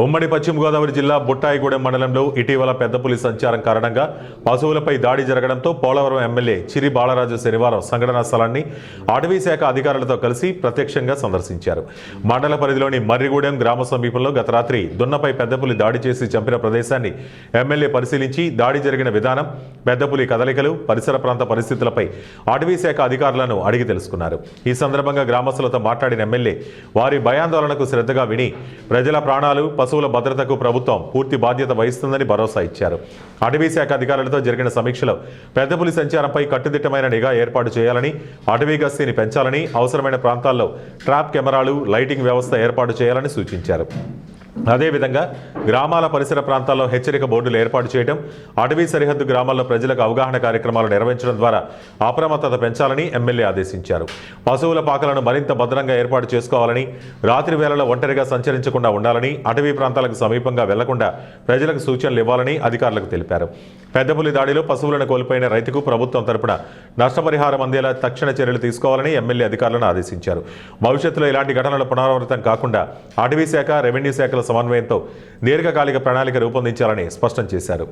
ఉమ్మడి పశ్చిమ గోదావరి జిల్లా బుట్టాయిగూడెం మండలంలో ఇటీవల పెద్ద పులి సంచారం కారణంగా పశువులపై దాడి జరగడంతో పోలవరం ఎమ్మెల్యే చిరి బాలరాజు శనివారం సంఘటనా స్థలాన్ని అటవీ శాఖ అధికారులతో కలిసి ప్రత్యక్షంగా సందర్శించారు. మండల పరిధిలోని మర్రిగూడెం గ్రామ సమీపంలో గత రాత్రి దున్నపై పెద్ద పులి దాడి చేసి చంపిన ప్రదేశాన్ని ఎమ్మెల్యే పరిశీలించి దాడి జరిగిన విధానం, పెద్ద పులి కదలికలు, పరిసర ప్రాంత పరిస్థితులపై అటవీ శాఖ అధికారులను అడిగి తెలుసుకున్నారు. ఈ సందర్భంగా గ్రామస్తులతో మాట్లాడిన ఎమ్మెల్యే వారి భయాందోళనకు శ్రద్ధగా విని ప్రజల ప్రాణాలు, పశువుల భద్రతకు ప్రభుత్వం పూర్తి బాధ్యత వహిస్తుందని భరోసా ఇచ్చారు. అటవీ శాఖ అధికారులతో జరిగిన సమీక్షలో పెద్ద పులి సంచారంపై కట్టుదిట్టమైన నిఘా ఏర్పాటు చేయాలని, అటవీ గస్తీని పెంచాలని, అవసరమైన ప్రాంతాల్లో ట్రాప్ కెమెరాలు, లైటింగ్ వ్యవస్థ ఏర్పాటు చేయాలని సూచించారు. అదేవిధంగా గ్రామాల పరిసర ప్రాంతాల్లో హెచ్చరిక బోర్డులు ఏర్పాటు చేయడం, అటవీ సరిహద్దు గ్రామాల్లో ప్రజలకు అవగాహన కార్యక్రమాలు నిర్వహించడం ద్వారా అప్రమత్తత పెంచాలని ఎమ్మెల్యే ఆదేశించారు. పశువుల పాకలను మరింత భద్రంగా ఏర్పాటు చేసుకోవాలని, రాత్రి వేళలో ఒంటరిగా సంచరించకుండా ఉండాలని, అటవీ ప్రాంతాలకు సమీపంగా వెళ్లకుండా ప్రజలకు సూచనలు ఇవ్వాలని అధికారులకు తెలిపారు. పెద్ద పులి దాడిలో పశువులను కోల్పోయిన రైతుకు ప్రభుత్వం తరపున నష్టపరిహారం అందేలా తక్షణ చర్యలు తీసుకోవాలని ఎమ్మెల్యే అధికారులను ఆదేశించారు. భవిష్యత్తులో ఇలాంటి ఘటనలు పునరావృతం కాకుండా అటవీ శాఖ, రెవెన్యూ శాఖల సమన్వయంతో దీర్ఘకాలిక ప్రణాళిక రూపొందించాలని స్పష్టం చేశారు.